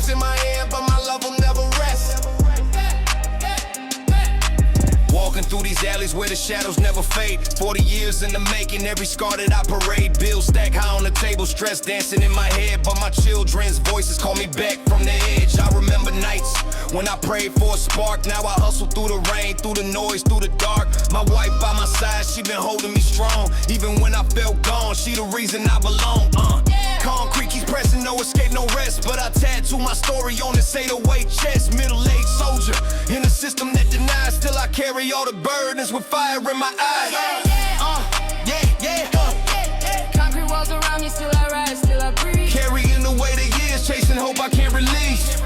dreams in my hand, but my love will never rest. Walking through these alleys where the shadows never fade. 40 years in the making, every scar that I parade. Bills stack high on the table, stress dancing in my head. But my children's voices call me back from the edge. I remember nights when I prayed for a spark. Now I hustle through the rain, through the noise, through the dark. My wife by my side, she been holding me strong. Even when I felt gone, she the reason I belong. Concrete keeps pressing, no escape, no rest. But I tattoo my story on this 808 chest. Middle-aged soldier in a system that denies. Still I carry all the burdens with fire in my eyes. Concrete walls around me, still I rise, still I breathe. Carrying the weight of years, chasing hope I can't release.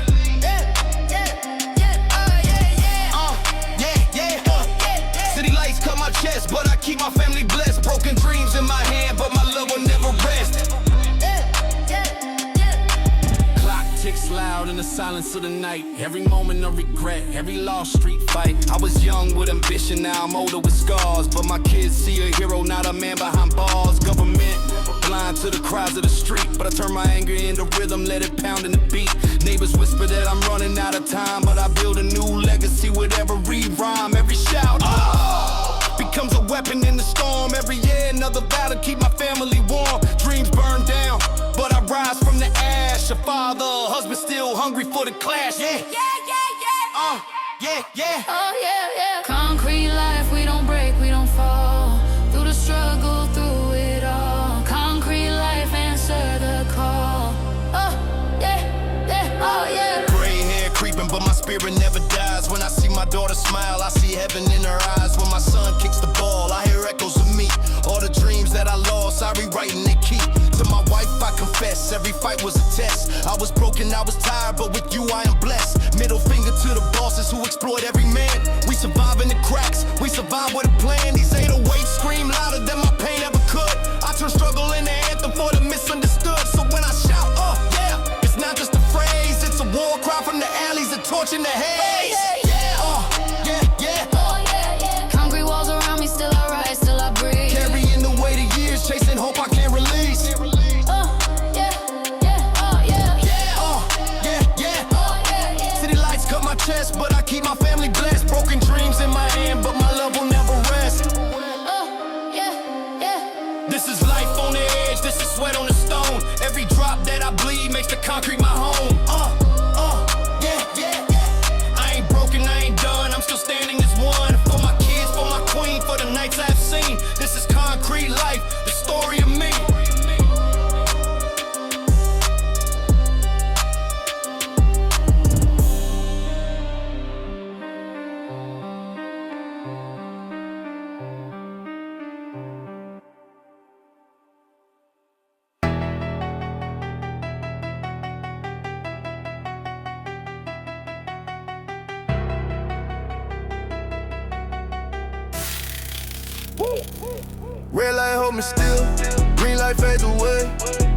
City lights cut my chest, but I keep my family blessed. Broken dreams in my hand, but my love will never rest. Clock ticks loud in the silence of the night. Every moment of regret, every lost street fight. I was young with ambition, now I'm older with scars. But my kids see a hero, not a man behind bars. Government blind to the cries of the street, but I turn my anger into rhythm, let it pound in the beat. Neighbors whisper that I'm running out of time, but I build a new legacy with every rhyme, every shout. Becomes a weapon in the storm. Every year another battle, keep my family warm. Dreams burn down, but I rise from the ash. A father, a husband, still hungry for the clash. Concrete life, we don't break, we don't fall. Through the struggle, through it all. Concrete life, answer the call. Gray hair creeping, but my spirit never dies. When I see my daughter smile, I see heaven in her eyes. When my son kicks the ball, I hear echoes of me. All the dreams that I lost, I rewrite and they keep. To my wife, I confess, every fight was a test. I was broken, I was tired, but with you, I am blessed. Middle finger to the bosses who exploit every man. We survive in the cracks, we survive with a plan. These 808s scream louder than my pain ever could. I turn struggle into anthem for the misunderstood. So when I shout, it's not just a phrase, it's a war cry from the alleys, a torch in the haze. Concrete walls around me, still I rise, still I breathe. Carrying the weight of years, chasing hope I can't release. City lights cut my chest, but I keep my family blessed. Broken dreams in my hand, but my love will never rest. This is life on the edge, this is sweat on the stone. Every drop that I bleed makes the concrete my home. I ain't broken, I ain't done, I'm still standing as one. For my kids, for my queen, for the nights I've seen. This is concrete life, the story of me. Red light hold me still, green light fades away.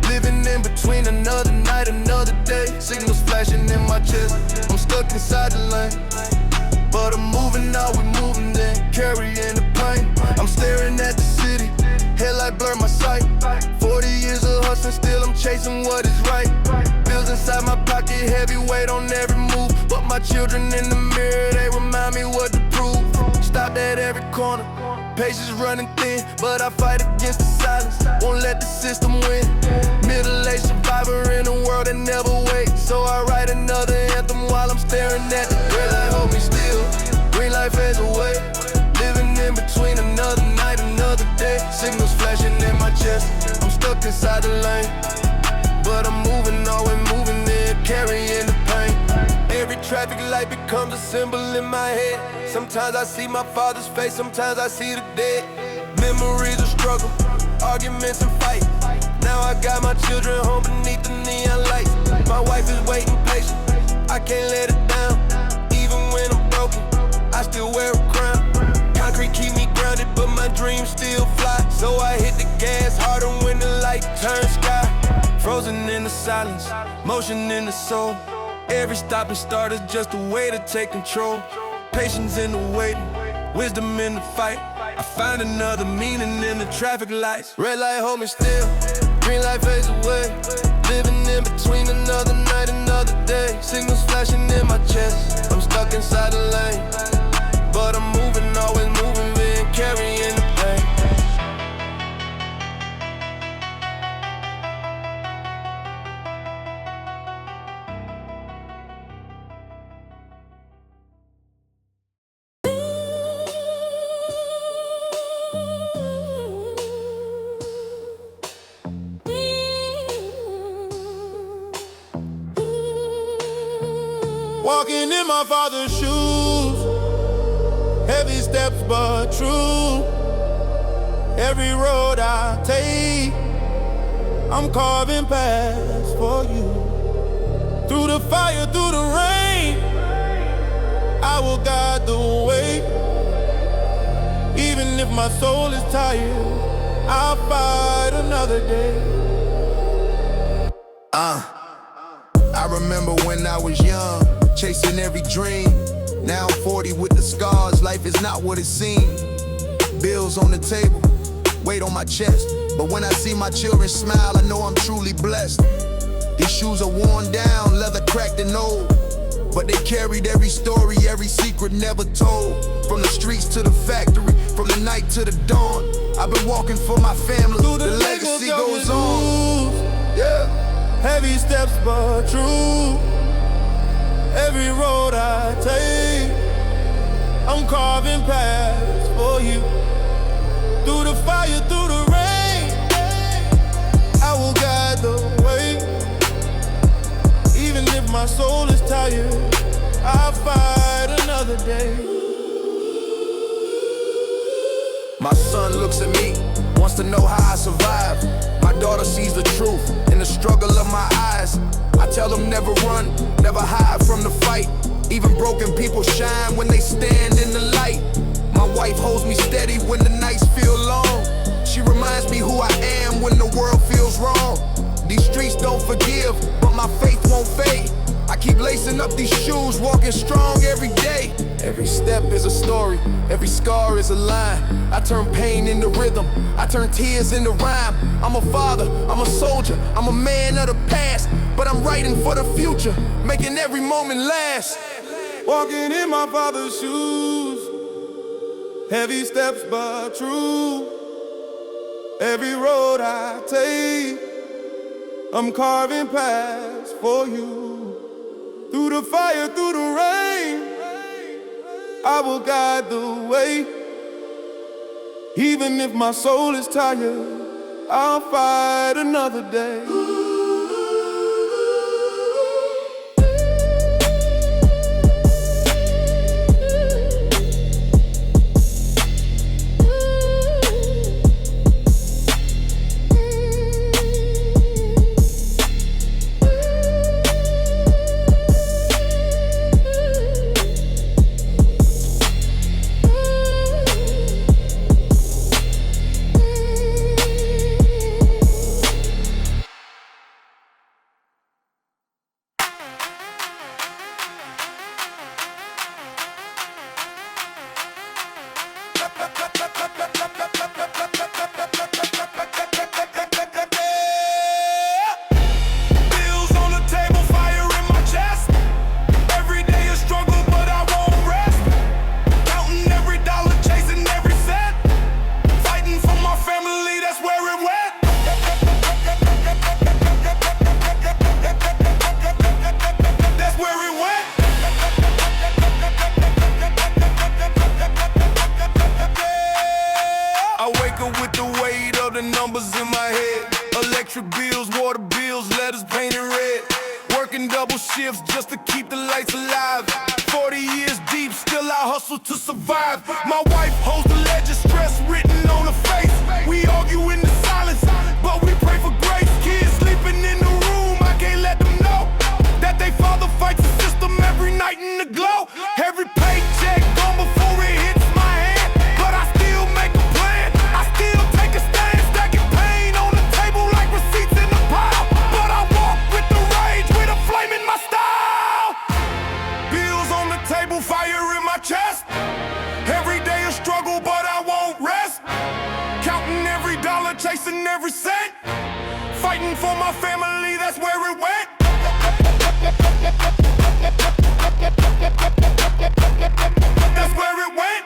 Living in between another night, another day. Signals flashing in my chest, I'm stuck inside the lane. But I'm moving out, we moving then, carrying the pain. I'm staring at the city, headlight blur my sight. 40 years of hustling, still I'm chasing what is right. Bills inside my pocket, heavy weight on every move. But my children in the mirror, they remind me what to prove. Stopped at every corner, patience running thin, but I fight against the silence, won't let the system win. Middle-aged survivor in a world that never waits. So I write another anthem while I'm staring at the red light hold me still, green light fades away. Living in between another night, another day. Signals flashing in my chest, I'm stuck inside the lane. But I'm moving, always moving there, carrying the pain. Every traffic light becomes a symbol in my head. Sometimes I see my father's face, sometimes I see the dead. Memories of struggle, arguments and fight. Now I got my children home beneath the neon lights. My wife is waiting patient, I can't let it down. Even when I'm broken, I still wear a crown. Concrete keep me grounded, but my dreams still fly. So I hit the gas harder when the light turns sky. Frozen in the silence, motion in the soul. Every stop and start is just a way to take control. Patience in the waiting, wisdom in the fight. I find another meaning in the traffic lights. Red light hold me still, Green light fades away. Living in between another night, another day. Signals flashing in my chest. I'm stuck inside the lane, but I'm moving, always moving, being carrying the pain. Walking in my father's shoes, heavy steps but true. Every road I take, I'm carving paths for you. Through the fire, through the rain, I will guide the way. Even if my soul is tired, I'll fight another day. I remember when I was young, chasing every dream. Now I'm 40 with the scars, life is not what it seemed. Bills on the table, weight on my chest. But when I see my children smile, I know I'm truly blessed. These shoes are worn down, leather cracked and old, but they carried every story, every secret never told. From the streets to the factory, from the night to the dawn, I've been walking for my family, the legacy goes on. Yeah. Heavy steps but true. Every road I take, I'm carving paths for you. Through the fire, through the rain, I will guide the way. Even if my soul is tired, I'll fight another day. My son looks at me, wants to know how I survive. My daughter sees the truth in the struggle of my eyes. I tell them never run, never hide from the fight. Even broken people shine when they stand in the light. My wife holds me steady when the nights feel long. She reminds me who I am when the world feels wrong. These streets don't forgive, but my faith won't fade. I keep lacing up these shoes, walking strong every day. Every step is a story, every scar is a line. I turn pain into rhythm, I turn tears into rhyme. I'm a father, I'm a soldier, I'm a man of the past, but I'm writing for the future, making every moment last. Walking in my father's shoes, heavy steps but true. Every road I take, I'm carving paths for you. Through the fire, through the rain, I will guide the way. Even if my soul is tired, I'll fight another day. Bills, water bills, letters painted red. Working double shifts just to keep the lights alive. 40 years deep, still I hustle to survive. My wife holds the ledger, stress written on her face. We argue in the silence, but we pray for grace. Kids sleeping in the room, I can't let them know that they father fights the system every night in the glow. Every paycheck gone before it hits my hand, but I still make a plan. I still take a stand, stacking pain on the table like receipts in a pile. But I walk with the rage, with a flame in my style. Bills on the table, fire in my chest. Every day a struggle, but I won't rest. Counting every dollar, chasing every cent. Fighting for my family, that's where it went. That's where it went.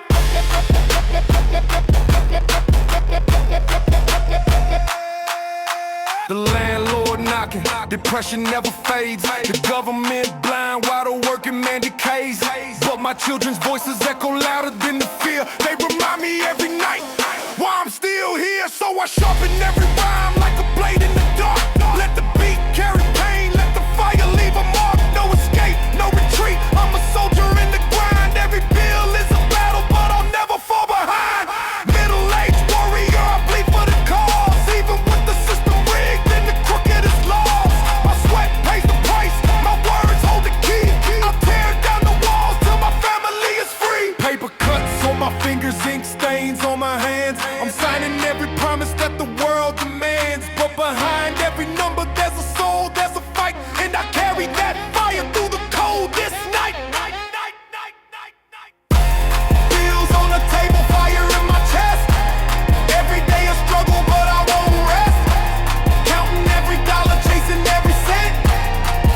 The landlord knocking, depression never fades. The government blind while the working man decays. But my children's voices echo louder than the fear. They remind me every night why I'm still here. So I sharpen every rhyme like a blade in the dark. Let the beat carry pain, let the fire leave a mark. No escape, no retreat, I'm a soldier in the grind. Every bill is a battle, but I'll never fall behind. Middle-aged warrior, I bleed for the cause. Even with the system rigged and the crooked is lost. My sweat pays the price, my words hold the key. I'll tear down the walls till my family is free. Paper cuts on my fingers, ink stains on my hands. I'm signing every promise that the world demands. But behind every number there's a soul, there's a fight. And I carry that fire through the cold this night. Bills on the table, fire in my chest. Every day a struggle, but I won't rest. Counting every dollar, chasing every cent.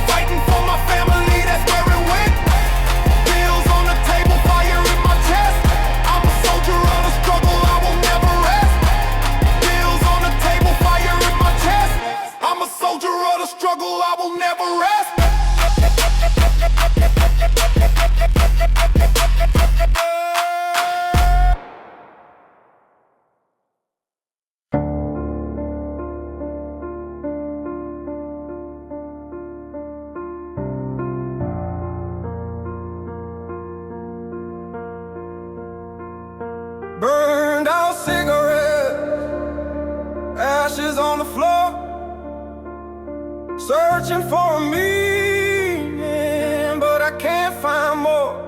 Fighting for my family, that's where it went. Bills on the table, fire in my chest. I'm a soldier of the struggle, I will never rest. Bills on the table, fire in my chest. I'm a soldier of the struggle, I will never rest. Burned out cigarettes, ashes on the floor. Searching for a meaning, but I can't find more.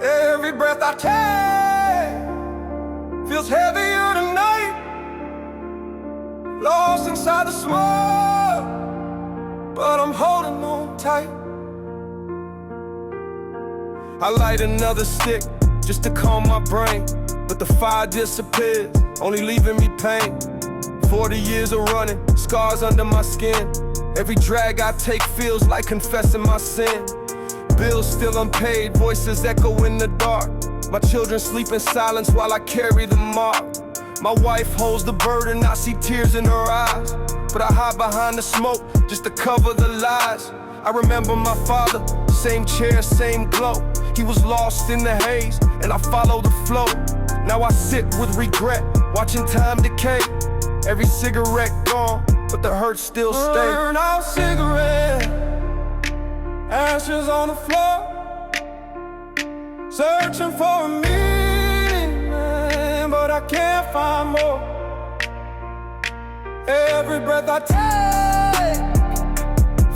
Every breath I take feels heavier tonight. Lost inside the smoke, but I'm holding on tight. I light another stick just to calm my brain, but the fire disappears, only leaving me pain. 40 years of running, scars under my skin. Every drag I take feels like confessing my sin. Bills still unpaid, voices echo in the dark. My children sleep in silence while I carry the mark. My wife holds the burden, I see tears in her eyes, but I hide behind the smoke just to cover the lies. I remember my father, same chair, same glow. He was lost in the haze, and I follow the flow. Now I sit with regret, watching time decay. Every cigarette gone, but the hurt still stays. Burn out cigarette, ashes on the floor. Searching for a meaning, but I can't find more. Every breath I take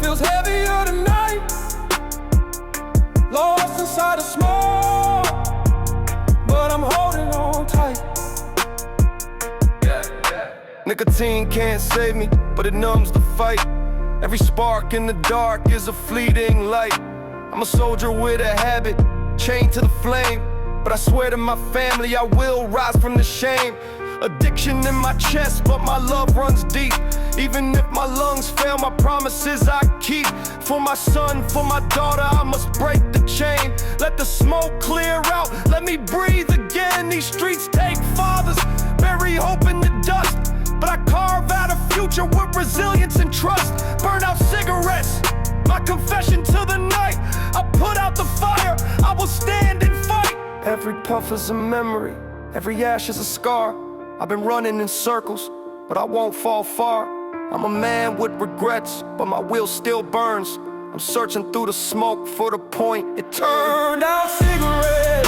feels heavier tonight. Lost inside the smoke, but I'm holding on tight. Nicotine can't save me, but it numbs the fight. Every spark in the dark is a fleeting light. I'm a soldier with a habit, chained to the flame. But I swear to my family I will rise from the shame. Addiction in my chest, but my love runs deep. Even if my lungs fail, my promises I keep. For my son, for my daughter, I must break the chain. Let the smoke clear out, let me breathe again. These streets take fathers, bury hope in the dust, but I carve out a future with resilience and trust. Burn out cigarettes, my confession to the night. I put out the fire, I will stand and fight. Every puff is a memory, every ash is a scar. I've been running in circles, but I won't fall far. I'm a man with regrets, but my will still burns. I'm searching through the smoke for the point it turned out cigarette,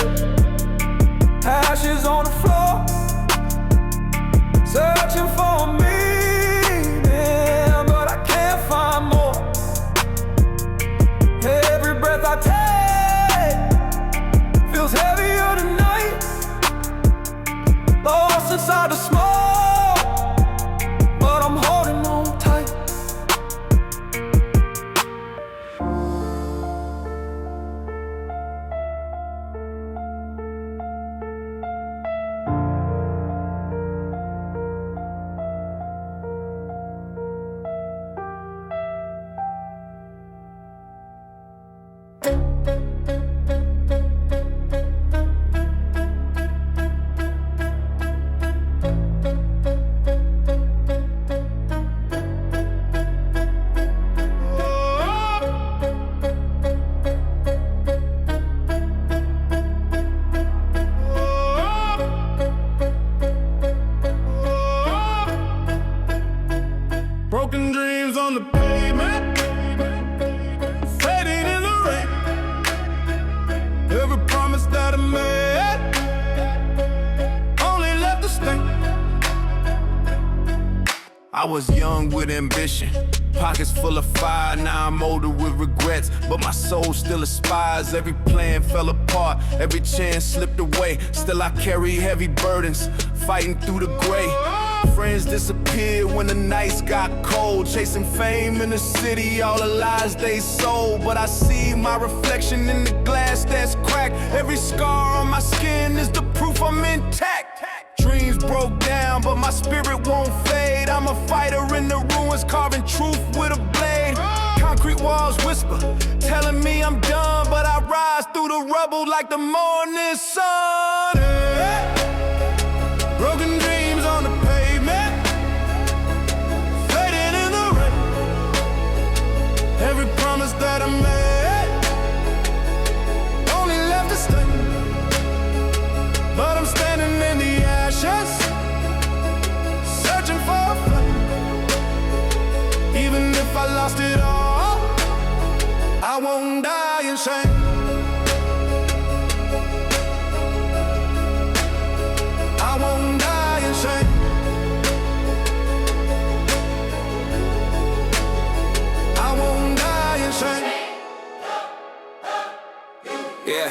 ashes on the floor. Searching for meaning, but I can't find more. Every breath I take feels heavier tonight. Lost inside the smoke, but I'm holding on tight. I was young with ambition, pockets full of fire. Now I'm older with regrets, but my soul still aspires. Every plan fell apart, every chance slipped away. Still I carry heavy burdens, fighting through the gray. Friends disappeared when the nights got cold. Chasing fame in the city, all the lies they sold. But I see my reflection in the glass that's cracked. Every scar on my skin is the proof I'm intact. Dreams broke down, but my spirit won't fade. I'm a fighter in the ruins, carving truth with a blade. Concrete walls whisper, telling me I'm done, but I rise through the rubble like the morning sun. Broken dreams on the pavement, fading in the rain. Every promise that I made only left a stain. But I'm standing in the ashes, searching for a flame. Even if I lost it all, I won't die in shame. I won't die in shame. I won't die in shame. Yeah,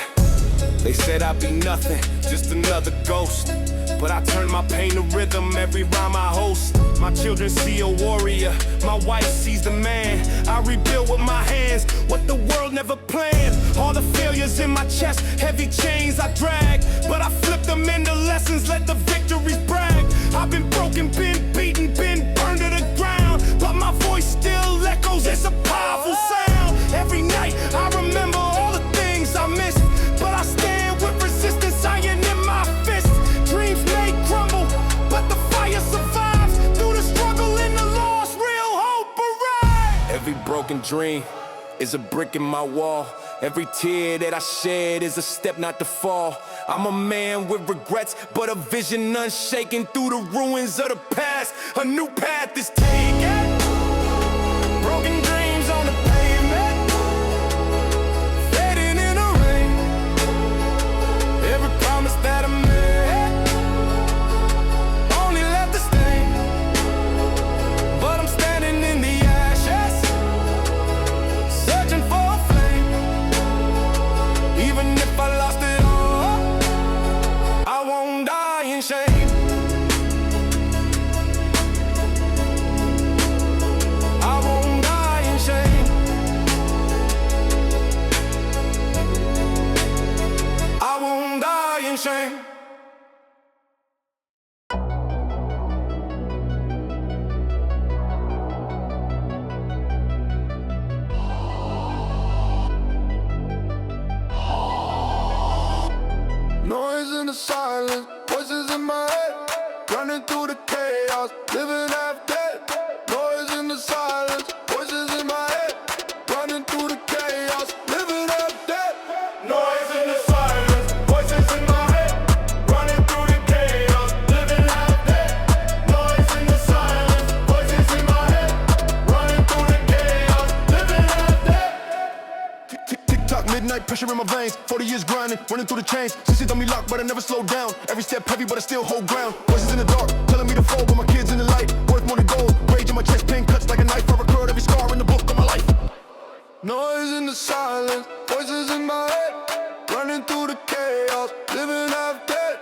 they said I'd be nothing, just another ghost. But I turn my pain to rhythm every rhyme I host. My children see a warrior, my wife sees the man. I rebuild with my hands what the world never planned. All the failures in my chest, heavy chains I drag, but I flip them into lessons, let the victories brag. I've been broken, been beaten, been burned to the ground, but my voice still echoes, it's a powerful sound. Every night I remember all the things I missed, but I stand with resistance, iron in my fist. Dreams may crumble, but the fire survives. Through the struggle and the loss, real hope arrives. Every broken dream is a brick in my wall. Every tear that I shed is a step not to fall. I'm a man with regrets, but a vision unshaken. Through the ruins of the past, a new path is taken. Broken dreams on the pavement, fading in the rain. Every promise that I made only left a stain. But I'm standing in the ashes, searching for a flame. Even if I lost it all, I won't die in shame. I won't die in shame. I won't die in shame. Noise in the silence, voices in my head, running through the chaos, living half dead. Noise in the silence, voices in my head, running through the chaos, living half dead. Noise in the silence, voices in my head, running through the chaos, living half dead. Noise in the silence, voices in my head, running through the chaos, living half dead. Tick-tock, midnight, pressure in my veins, 40 years grinding, running through the chains. Since on me locked, but I never slow down. Every step heavy, but I still hold ground. Voices in the dark, telling me to fold, but my kids in the light. Worth more than gold, rage in my chest, pain cuts like a knife. I record every scar in the book of my life. Noise in the silence, voices in my head, running through the chaos, living half dead.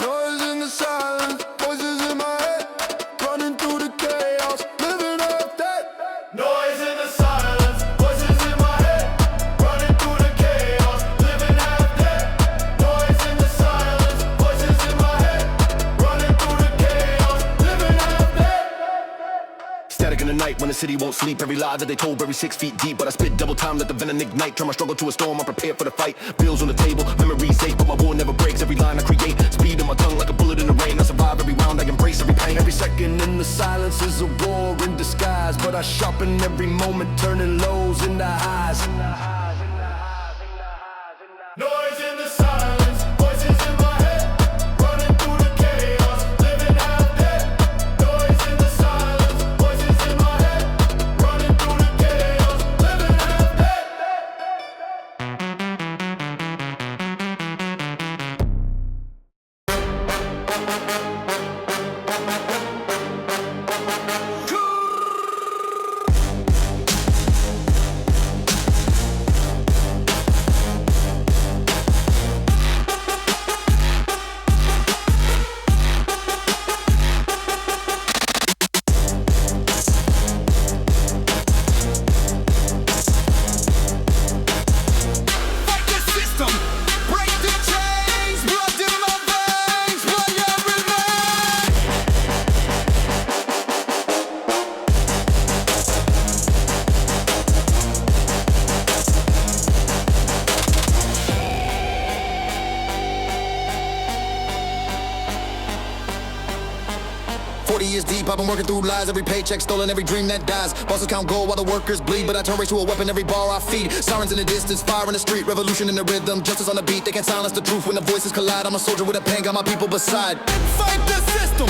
Noise in the silence, voices in my head, running through the chaos, living half dead. Noise in the silence, voices in my head, running through the chaos, living half dead. Noise in the silence, voices in my head, running through the chaos, living half dead. Static in the night when the city won't sleep. Every lie that they told buried 6 feet deep, but I spit double time, let the venom ignite. Turn my struggle to a storm, I'm prepared for the fight. Bills on the table, memories ache, but my war never breaks. Every line I create, speed in my tongue like a bullet in the rain. I survive every round, I embrace every pain. Every second in the silence is a war in disguise, but I sharpen every moment, turning lows into highs. Noise in the silence, voices in my head, running through the chaos, living half dead. Noise in the silence, voices in my head, running through the chaos, living half dead. 40 years deep, I've been working through lies. Every paycheck stolen, every dream that dies. Bosses count gold while the workers bleed, but I turn race to a weapon every bar I feed. Sirens in the distance, fire in the street, revolution in the rhythm, justice on the beat. They can't silence the truth when the voices collide. I'm a soldier with a pen, got my people beside. Fight the system,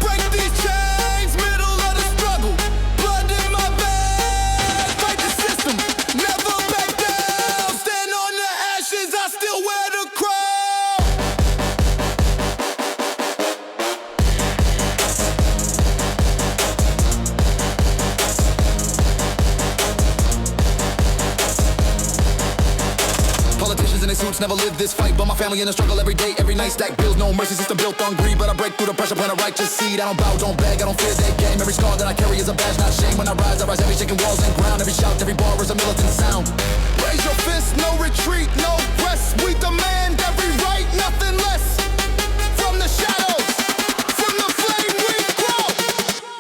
break these chains, middle of the struggle, blood in my veins. Fight the system, never back down. Stand on the ashes, I still wear the crown. Politicians in their suits never live this fight, but my family in the struggle every day, every night. Stack bills, no mercy, system built on greed, but I break through the pressure, plant a righteous seed. I don't bow, don't beg, I don't fear their game. Every scar that I carry is a badge, not shame. When I rise every shaking walls and ground. Every shout, every bar is a militant sound. Raise your fist, no retreat, no rest. We demand every right, nothing less. From the shadows, from the flame we grow.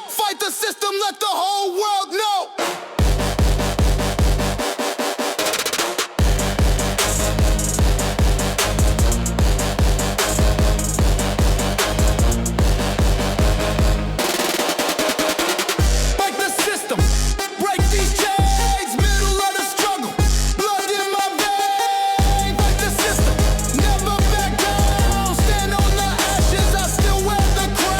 Fight the system, let the whole world know. Fight the system, break these chains, middle of the struggle, blood in my veins. Fight the system, never back down. Stand on the ashes, I still wear the crown.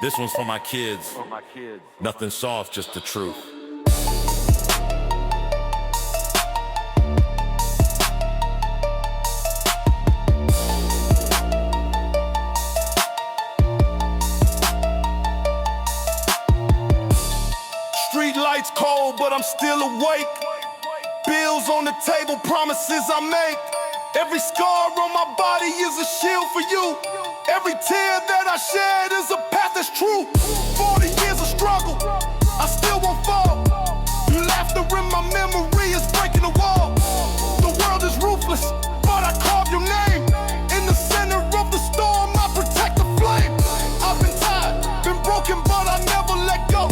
This one's for my kids. Nothing soft, just the truth. Street lights cold, but I'm still awake. Bills on the table, promises I make. Every scar on my body is a shield for you. Every tear that I shed is a path that's true. 40 years of struggle, I still won't fall. Laughter in my memory is breaking the wall. The world is ruthless, but I carve your name. In the center of the storm, I protect the flame. I've been tired, been broken, but I never let go.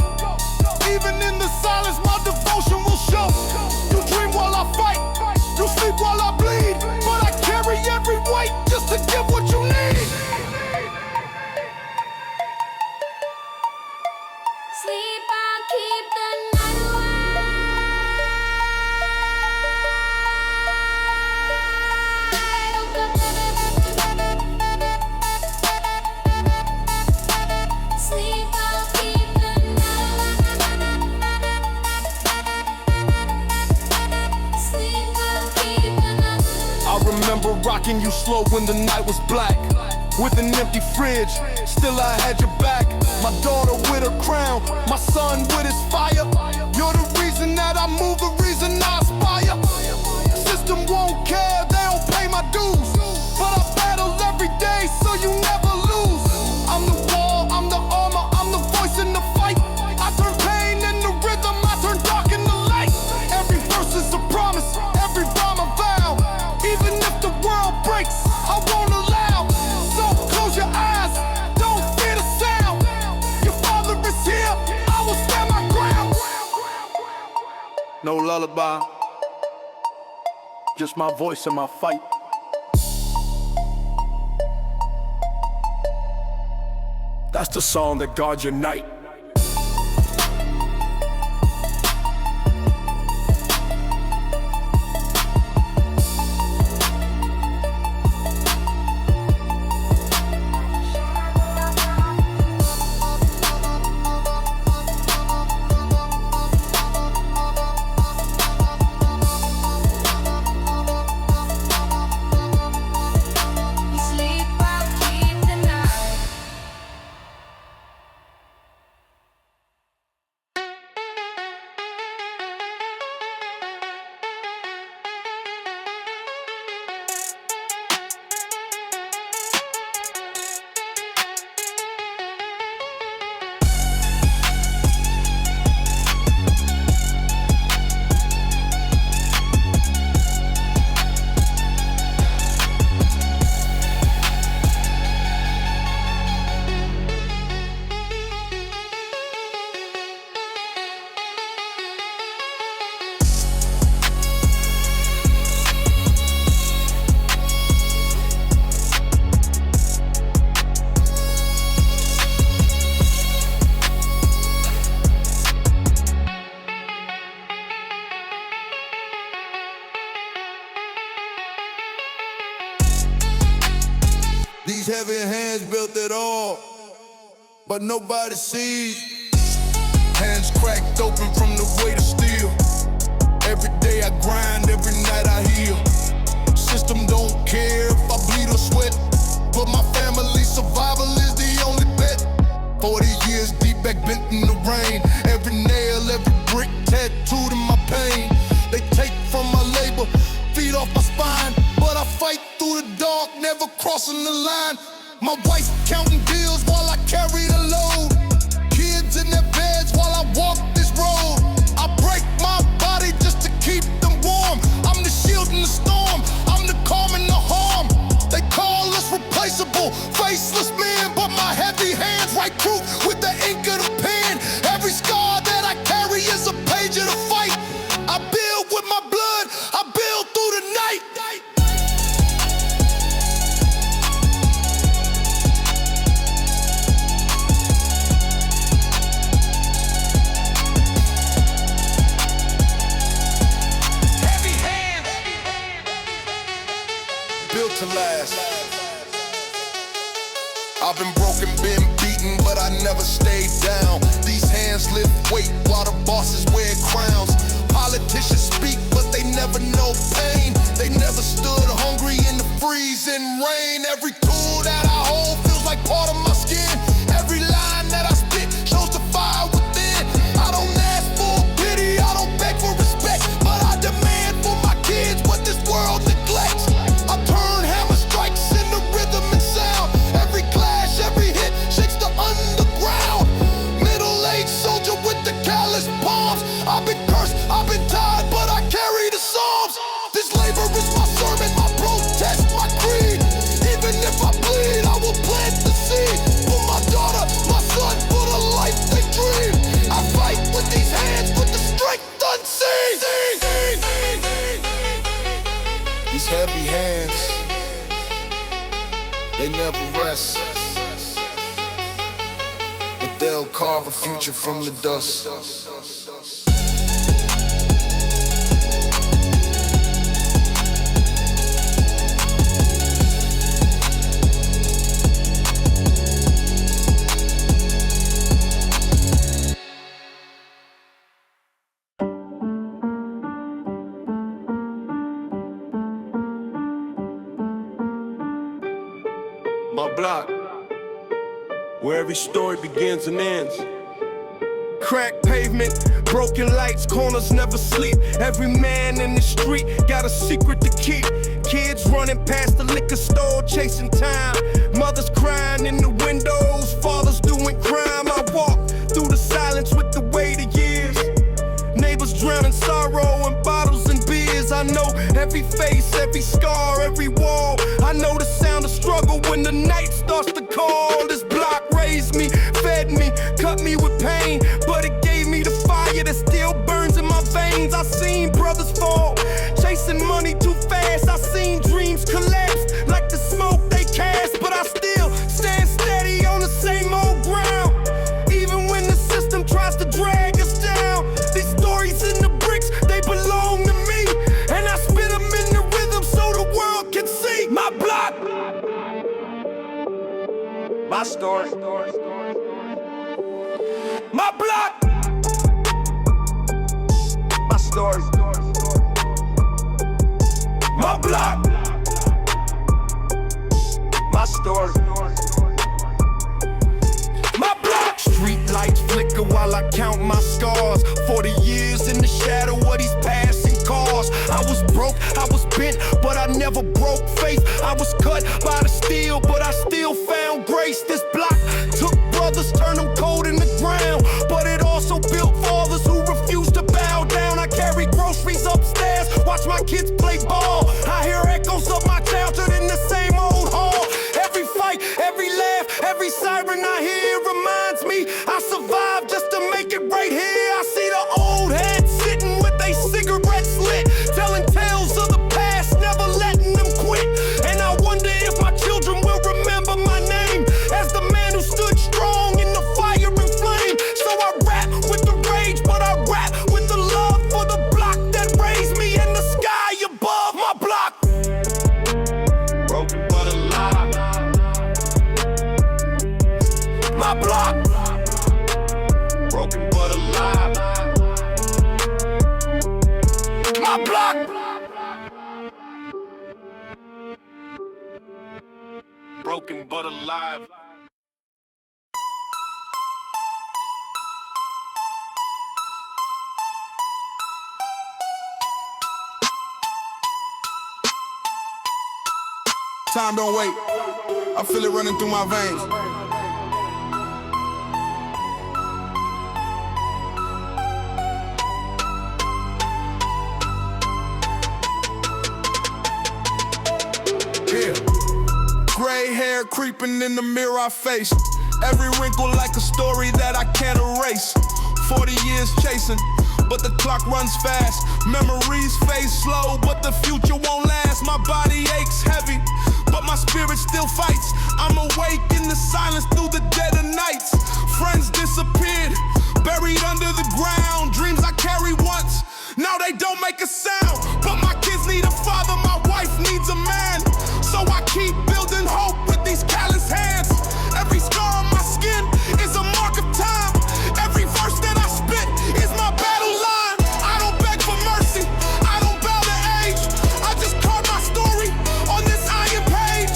Even in the silence, my devotion will show. You dream while I fight, you sleep while I bleed, but I carry every weight just to give what you need. Sleep, I'll keep the night away. Sleep, I'll keep the night. Sleep, I'll keep the night. I remember rocking you slow when the night was black. With an empty fridge, still I had your back. My daughter with her crown, my son with his fire. You're the reason that I move, the reason I aspire. System won't care, they don't pay my dues. But I battle every day, so you never lose. I'm the wall, I'm the armor, I'm the voice in the fight. I turn pain into rhythm, I turn dark into light. Every verse is a promise, every rhyme a vow. Even if the world breaks, I won't allow. So close your eyes, don't fear the sound. Your father is here, I will stand my ground. No lullaby, just my voice and my fight. That's the song that guards your night. These heavy hands built it all, but nobody sees. Hands cracked open from the weight of steel. Every day I grind, every night I heal. System don't care if I bleed or sweat, but my family's survival is the only bet. 40 years deep back bent in the rain. Every nail, every brick tattooed in my pain. They take from my labor, feed off my spine, but I fight through the dark, never crossing the line. My wife counting bills while I carry the load. Kids in their beds while I walk this road. I break my body just to keep them warm. I'm the shield in the storm, I'm the calm in the harm. They call us replaceable, faceless men, but my heavy hands write truth with the ink of the pen. Every scar that I carry is a page of the fight. I build with my blood, I build through the night. Heavy hands, built to last. I've been broken, been beaten, but I never stayed down. These hands lift weight while the bosses wear crowns. Politicians speak, but they never know pain. They never stood hungry in the freezing rain. Every tool that I hold feels like part of my skin. Every line that I spit shows the fire within. I don't ask for pity, I don't beg for respect, but I demand for my kids what this world neglects. I turn hammer strikes into rhythm and sound. Every clash, every hit shakes the underground. Middle-aged soldier with the calloused palms. I've been cursed, I've been tied, but I carry the Psalms. This labor is my sermon, my protest, my creed. Even if I bleed, I will plant the seed. For my daughter, my son, for the life they dream. I fight with these hands, with the strength unseen. These heavy hands, they never rest, but they'll carve a future from the dust. My block, where every story begins and ends. Cracked pavement, broken lights, corners never sleep. Every man in the street got a secret to keep. Kids running past the liquor store, chasing time. Mothers crying in the windows, fathers doing crime. I walk through the silence with the weight of years. Neighbors drowning sorrow in bottles and beers. I know every face, every scar, every wall. I know the sound of struggle when the night starts to call. This block raised me, fed me, cut me with pain, but it gave me the fire that still burns in my veins. I seen brothers fall, chasing money too fast. I seen dreams collapse like the smoke they cast, but I still stand steady on the same old ground. Even when the system tries to drag us down, these stories in the bricks, they belong to me, and I spit them in the rhythm so the world can see. My block, my story, my block, my story, my block, my story, my block. Street lights flicker while I count my scars. 40 years in the shadow of these passing cars. I was broke, I was bent, but I never broke faith. I was cut by the steel, but I still found grace. This block took brothers, turned them cold in the ground, but it also built fathers who refused to bow down. I carry groceries upstairs, watch my kids play ball. I hear echoes of my childhood in the same old hall. Every fight, every laugh, every siren I hear reminds me I survived just to make it right here. I see the old heads sitting with they cigarettes lit, telling tales of the past, never letting them quit. And I wonder if my children will remember my block. Broken but alive. Time don't wait. I feel it running through my veins. Yeah. Gray hair creeping in the mirror I face. Every wrinkle like a story that I can't erase. 40 years chasing, but the clock runs fast. Memories fade slow, but the future won't last. My body aches heavy, but my spirit still fights. I'm awake in the silence through the dead of nights. Friends disappeared, buried under the ground. Dreams I carry once, now they don't make a sound. But my kids need a father, my wife needs a man. So I keep building hope with these callous hands. Every scar on my skin is a mark of time. Every verse that I spit is my battle line. I don't beg for mercy, I don't bow to age. I just carve my story on this iron page.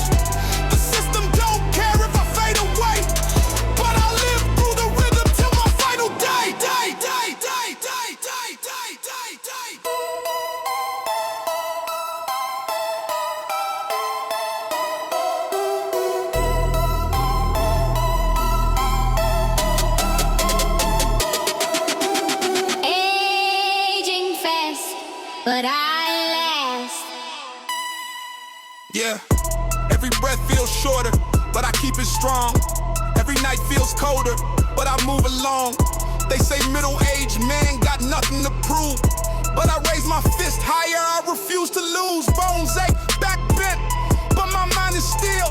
The system don't care if I fade away, but I live through the rhythm till my final day. Aging fast, but I last. Yeah, every breath feels shorter, but I keep it strong. Every night feels colder, but I move along. They say middle-aged man got nothing to prove, but I raise my fist higher, I refuse to lose. Bones ache, back bent, but my mind is still.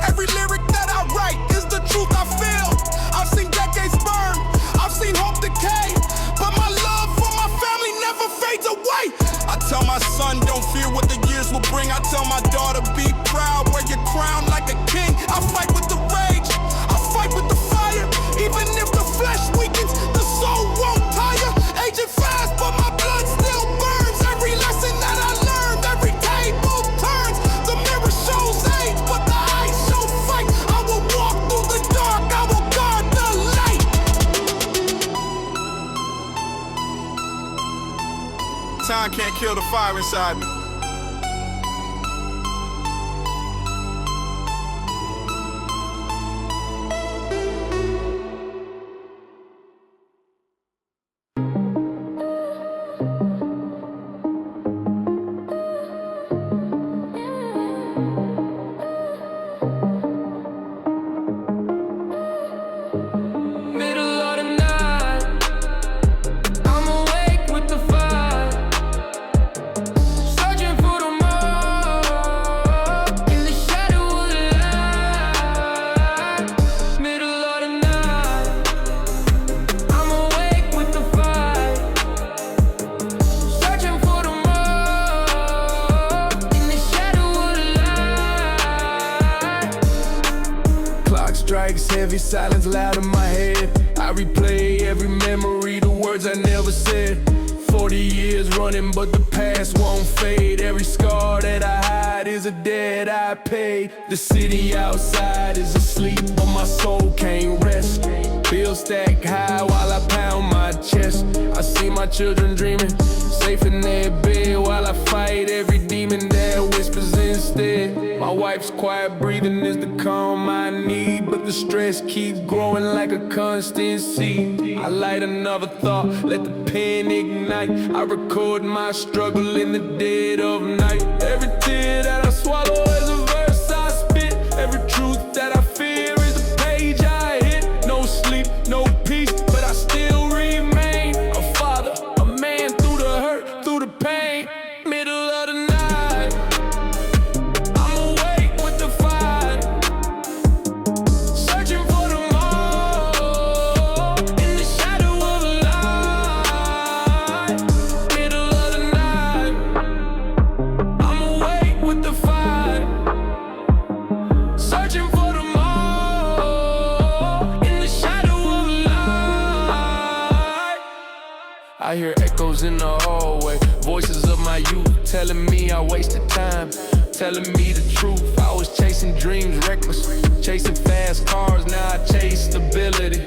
Every lyric that I write is the truth I feel. I've seen decades burn, I've seen hope decay, but my love for my family never fades away. I tell my son, don't fear what the years will bring. I tell my daughter, be proud, wear your crown like a king. I fight with the rage, I fight with the fire. Even if the flesh weakens, the soul won't tire. Aging fast, but my blood still burns. Every lesson that I learned, every table turns. The mirror shows age, but the eyes show fight. I will walk through the dark, I will guard the light. Time can't kill the fire inside me. Middle of the night, I'm awake with the fire, searching for the more in the shadow of the light. Middle of the night, I'm awake with the fire, searching for the more in the shadow of the light. Clock strikes heavy, silence loud in my head. I replay every memory, the words I never said. 40 years running, but the past won't fade. Every scar that I hide is a debt I paid. The city outside is asleep, but my soul can't rest. Bills stack high while I pound my chest. I see my children dreaming, safe in their bed, while I fight every demon that whispers instead. My wife's quiet breathing is the calm I need, but the stress keeps growing like a constant seed. I light another thought, let the pen ignite. I record my struggle in the dead of night. Every tear that I swallow is a verse I spit. Every truth that I fear is the page I hit. No sleep, no peace, but I still remain a father, a man through the hurt, through the pain. Middle of the night, I'm awake with the fire, searching for the more in the shadow of the light. Middle of the night, I'm awake with the fire, searching for the more in the shadow of the light. I hear echoes in the hallway, voices of my my youth, telling me I wasted time, telling me the truth. I was chasing dreams reckless, chasing fast cars, now I chase stability,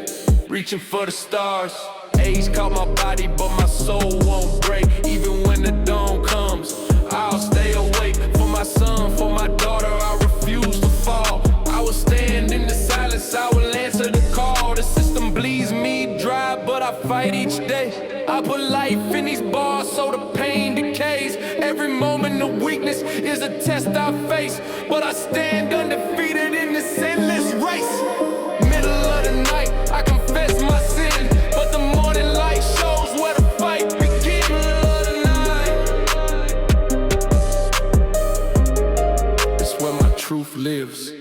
reaching for the stars. Age caught my body, but my soul won't break. Even when the dawn comes, I'll stay awake. For my son, for my daughter, I refuse to fall. I will stand in the silence, I will answer the call. The system bleeds me dry, but I fight each day. I put life in these bars so the pain decays. Every moment of weakness is a test I face, but I stand undefeated in this endless race. Middle of the night, I confess my sin, but the morning light shows where the fight begins. Middle of the night, it's where my truth lives.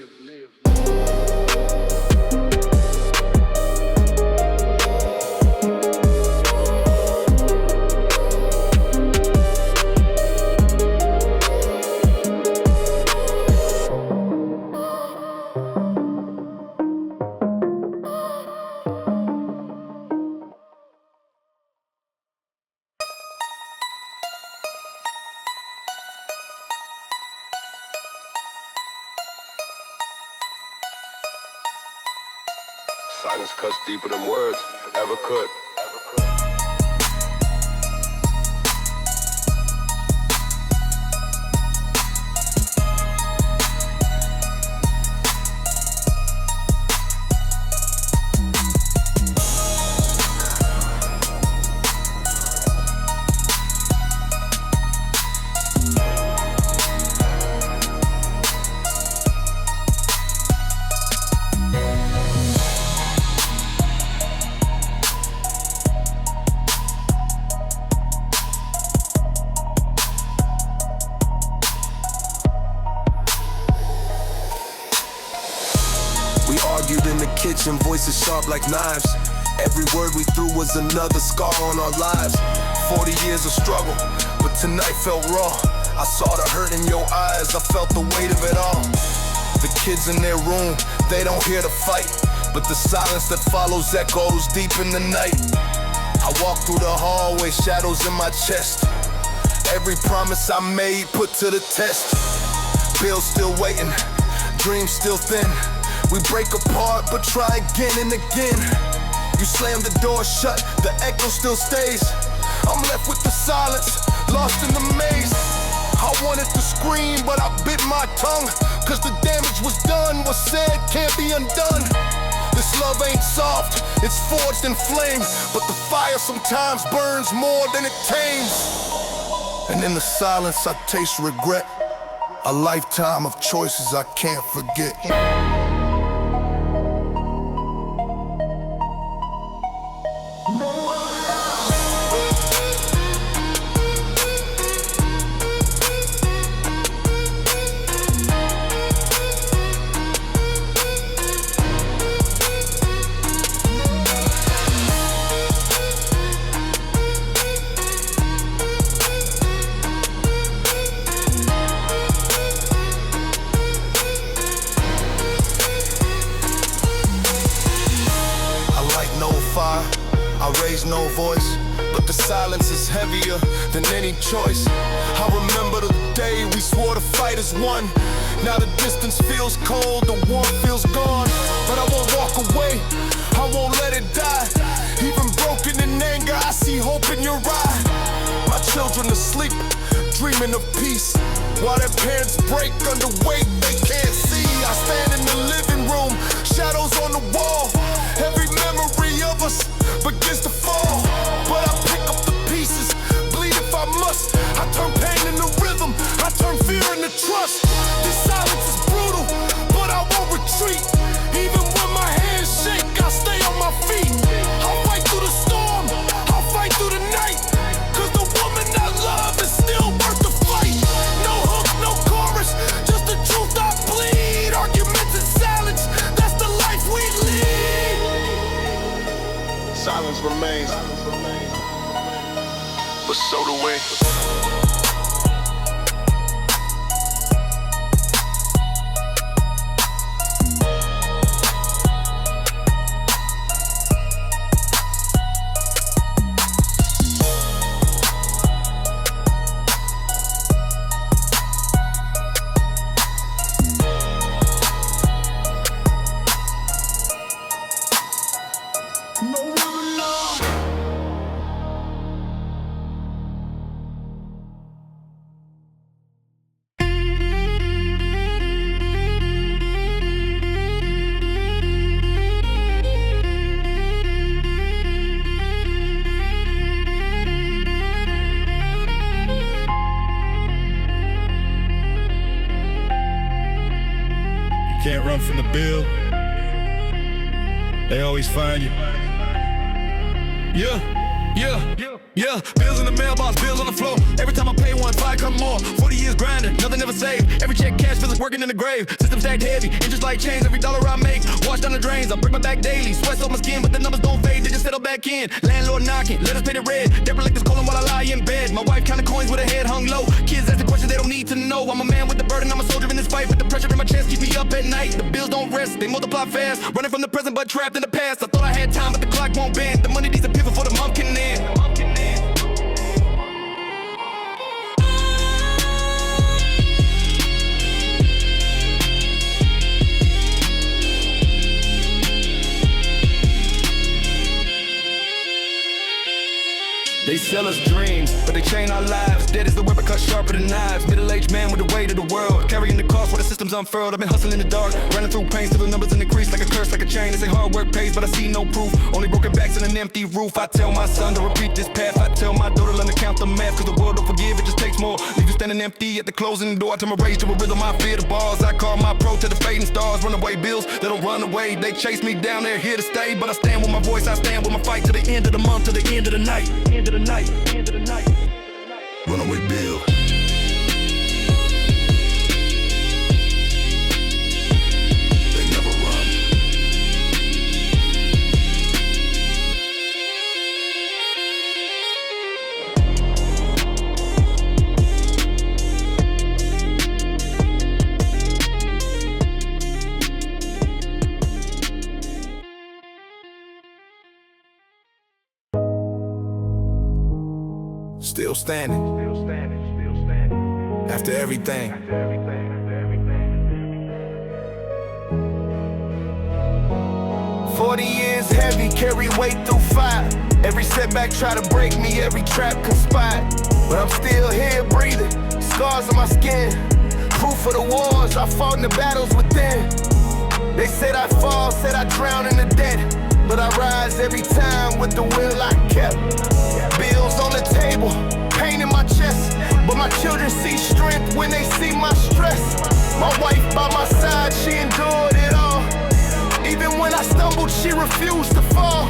Silence cuts deeper than words ever could. Kitchen voices sharp like knives. Every word we threw was another scar on our lives. 40 years of struggle, but tonight felt raw. I saw the hurt in your eyes, I felt the weight of it all. The kids in their room, they don't hear the fight, but the silence that follows echoes deep in the night. I walk through the hallway, shadows in my chest. Every promise I made put to the test. Bills still waiting, dreams still thin. We break apart, but try again and again. You slam the door shut, the echo still stays. I'm left with the silence, lost in the maze. I wanted to scream, but I bit my tongue, cause the damage was done, what's said can't be undone. This love ain't soft, it's forged in flame, but the fire sometimes burns more than it tames. And in the silence I taste regret, a lifetime of choices I can't forget. I raise no voice, but the silence is heavier than any choice. I remember the day we swore to fight as one. Now the distance feels cold, the warmth feels gone. But I won't walk away, I won't let it die. Even broken in anger, I see hope in your eye. My children asleep, dreaming of peace, while their parents break under weight they can't see. I stand in the living room, shadows on the wall. Every memory of us begins to fall, but I pick up the pieces, bleed if I must. I turn pain into rhythm, I turn fear into trust. This silence is brutal, but I won't retreat. Even when my hands shake, I'll stay on my feet. I'll fight through the storm, I'll fight through the night, cause the woman I love is still worth the fight. No hook, no chorus, just the truth I bleed. Arguments in silence, that's the life we lead. Silence remains, but so do we. can't run from the bill. They always find you. Yeah, bills in the mailbox, bills on the floor. Every time I pay one, five come more. 40 years grinding, nothing ever saved. Every check cash feels like working in the grave. System stacked heavy, interest like chains. Every dollar I make, wash down the drains. I break my back daily, sweat on my skin, but the numbers don't fade. They just settle back in. Landlord knocking, let us pay the rent. Derelictors calling while I lie in bed. My wife counting coins with her head hung low. Kids ask the questions they don't need to know. I'm a man with the burden, I'm a soldier in this fight. But the pressure in my chest keep me up at night. The bills don't rest, they multiply fast. Running from the present but trapped in the past. I thought I had time, but the clock won't bend. The money needs a pivot before the month can end. They sell us dreams, but they chain our lives. Dead is the weapon cut sharper than knives. Middle-aged man with the weight of the world, carrying the cost while the system's unfurled. I've been hustling in the dark, running through pain till the numbers increase like a curse, like a chain. They say hard work pays, but I see no proof. Only broken backs and an empty roof. I tell my son to repeat this path. I tell my daughter learn to count the math, cause the world don't forgive, it just takes more. Leave you standing empty at the closing door. I turn my rage to a rhythm, I fear the bars. I call my pro to the fading stars. Runaway bills, they don't run away. They chase me down, they're here to stay. But I stand with my voice, I stand with my fight to the end of the month, to the end of the night. End of the night, end of the night. Runaway Bill. They never run. Still standing. After everything. "40 years heavy, carry weight through fire. Every setback try to break me, every trap conspired. But I'm still here breathing, scars on my skin. Proof of the wars, I fought in the battles within. They said I'd fall, said I'd drown in the debt. But I rise every time with the will I kept. Bills on the table, pain in my chest. But my children see strength when they see my stress. My wife by my side, she endured it all. Even when I stumbled, she refused to fall.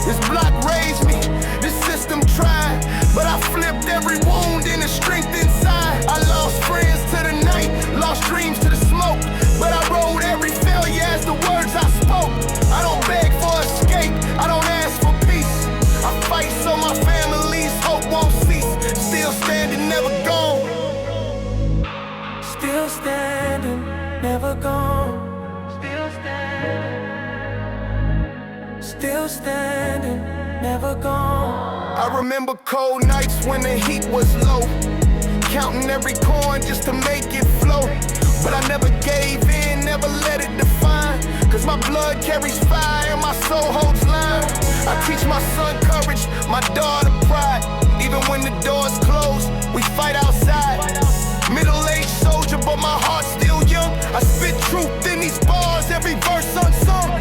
This block raised me, this system tried. But I flipped every wound into strength inside. I lost friends to the night, lost dreams to the smoke. But I rode every failure as the words I spoke. I don't beg for escape, I don't ask for peace. I fight so my family's hope won't cease. Still standing, never gone. Still standing, never gone. Still standing, never gone. I remember cold nights when the heat was low, counting every coin just to make it flow. But I never gave in, never let it define. Cause my blood carries fire and my soul holds line. I teach my son courage, my daughter pride. Even when the doors close, we fight outside. Middle-aged soldier, but my heart's still young. I spit truth in these bars, every verse unsung.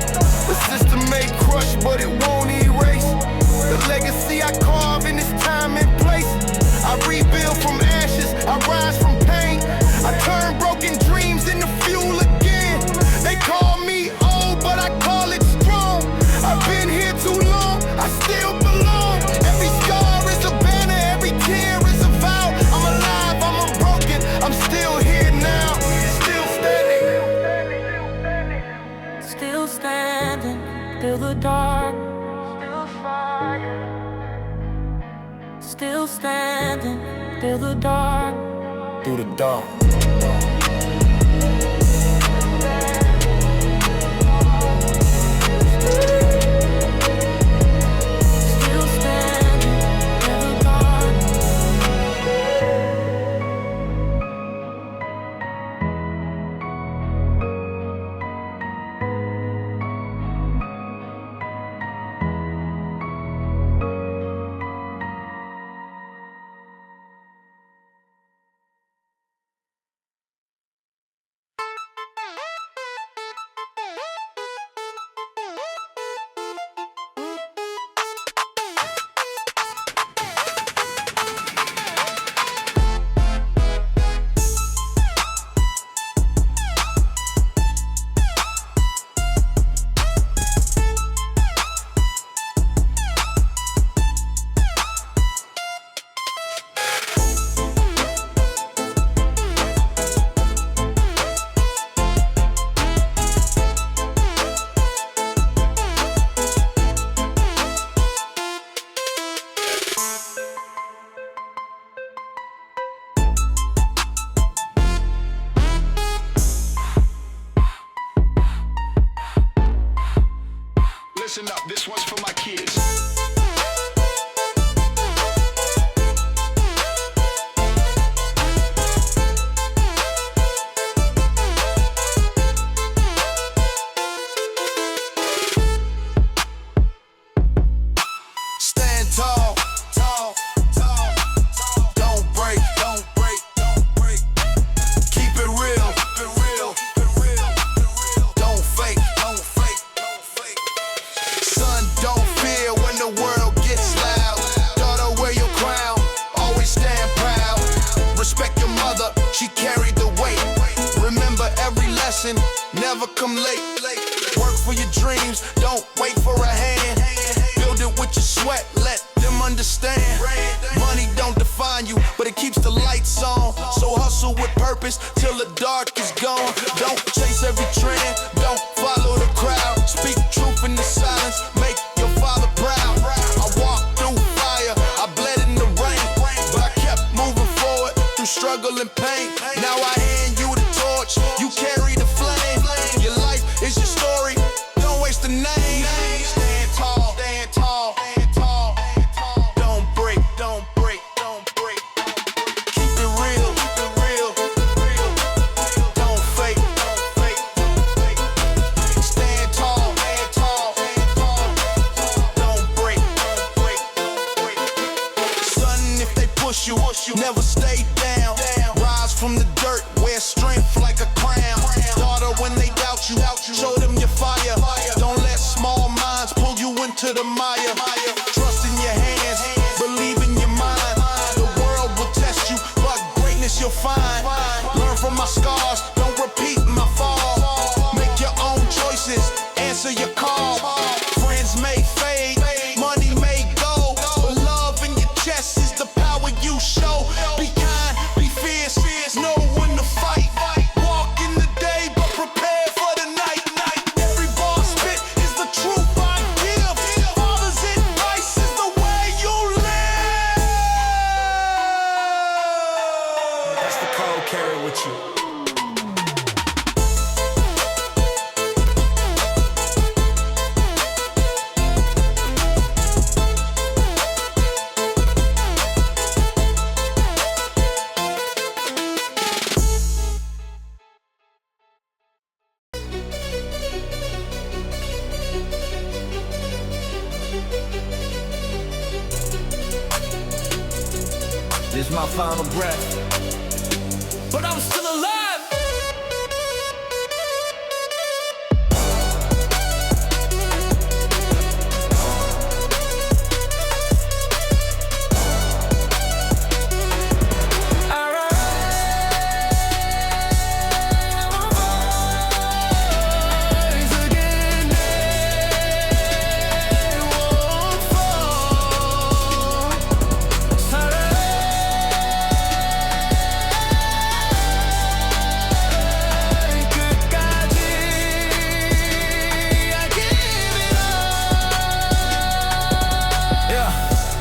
The system may crush, but it won't erase the legacy I carve in this time and place. I rebuild from ashes, I rise from pain. I turn broken dreams into fuel again. They call me old, but I call it strong. I've been here too long, I still belong. Every scar is a banner, every tear is a vow. I'm alive, I'm unbroken, I'm still here now. Still standing. Still standing, through the dark. Still standing, through the dark. Through the dark. Respect your mother, she carried the weight. Remember every lesson, never come late. Work for your dreams, don't wait for a hand. Build it with your sweat, let them understand. Money don't define you, but it keeps the lights on. So hustle with purpose till the dark is gone. Don't chase every trend, don't follow the crowd. Speak truth in the silence, make your father proud. I walked through fire, I bled in the rain, but I kept moving forward through struggle and pain. Now I hand you the torch, you carry the flame. Your life is your story, don't waste a name. Stand tall, stand tall, stand tall. Don't break, don't break, don't break. Keep it real, keep it real. Don't fake, don't fake, don't fake. Stand tall, stand tall, stand tall. Don't break, don't break, don't break. Son, if they push you, never stay down. Rise from the dirt, wear strength like a crown. Daughter, when they doubt you, show them your fire. Don't let small minds pull you into the mire. Trust in your hands, believe in your mind. The world will test you, but greatness you'll find. Learn from my scars, don't repeat my fall. Make your own choices, answer your call. Friends may fade, money may go, but love in your chest is the power you show. Be kind, be fierce, know when to fight. Walk in the day, but prepare for the night. Every bar spit is the truth I give. Father's advice is the way you live. That's the code, carry it with you. This is my final breath, but I'm still alive.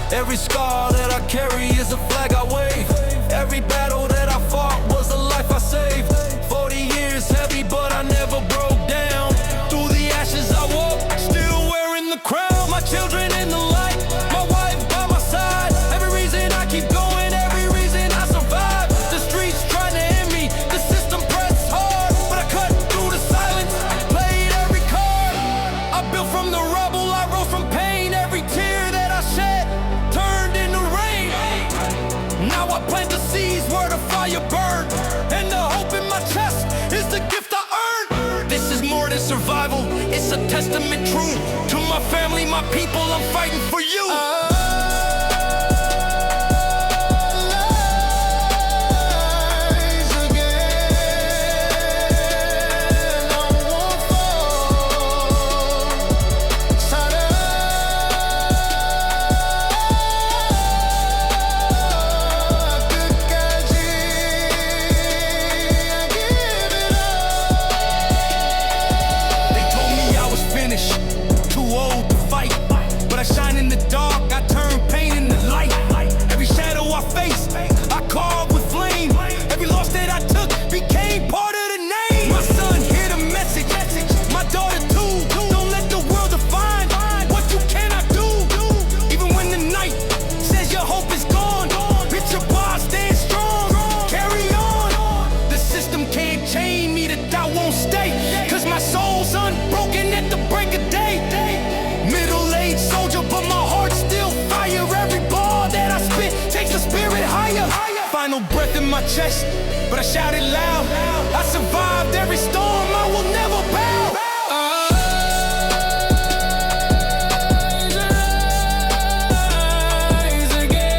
Every scar that I carry is a flag I wave. Every battle that I fought was a life I saved. 40 years heavy, but I never broke down. Through the ashes I walk, still wearing the crown. My children in the light, my wife by my side. Every reason I keep going, every reason I survive. The streets trying to end me, the system pressed hard, but I cut through the silence, played every card. I built from the rubble, I rose from pain. Every tear that I shed turned into rain. Now I plant the seeds where the fire burned, and the hope in my chest is the gift I earned. This is more than survival, it's a testament true to my family, my people, I'm fighting for you. Too old to fight, but I shine in the dark, I turn pain into light. Every shadow I face, I carve with flame. Every loss that I took became part of the name. My son, hear the message, my daughter too. Don't let the world define what you cannot do. Even when the night says your hope is gone, bitch your bar, stand strong, carry on. The system can't chain me, the doubt won't stay, cause my soul's unbroken at the break of day. Middle-aged soldier, but my heart's still fire. Every bar that I spit takes the spirit higher. Final breath in my chest, but I shouted loud. I survived every storm, I will never bow. Rise again,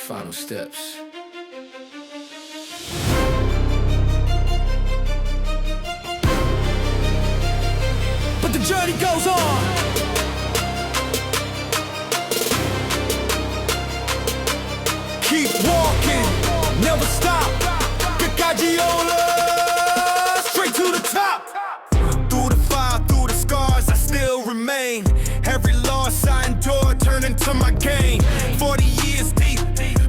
final steps. But the journey goes on. Keep walking, never stop. 끝까지 올라, straight to the top. Through the fire, through the scars, I still remain. Every loss I endure turn into my gain. 40 years deep,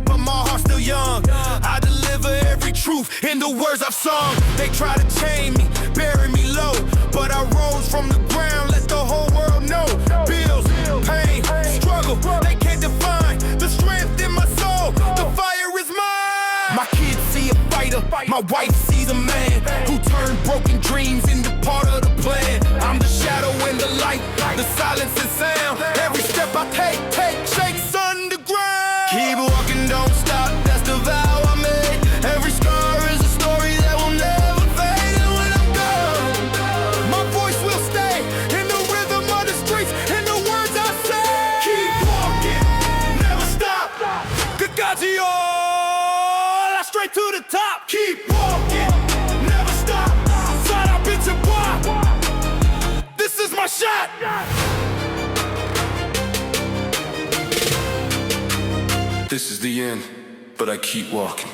but my heart's still young. I deliver every truth in the words I've sung. They try to chain me, bury me low, but I rose from the ground, let the whole world know. Bills, pain, struggle, they can't define the strength in my soul. The fire is mine. My kids see a fighter, my wife sees a man who turned broken dreams into part of the plan. I'm the shadow and the light, the silence and sound. Every step I take shakes underground. Keep walking, don't stop, that's the vow I made. Every scar is a story that will never fade. And when I'm gone, my voice will stay in the rhythm of the streets, in the words I say. Keep walking, never stop. 끝까지 올라, straight to the top. Keep walking, never stop. 살아 비춰봐, this is my shot. This is the end, but I keep walking.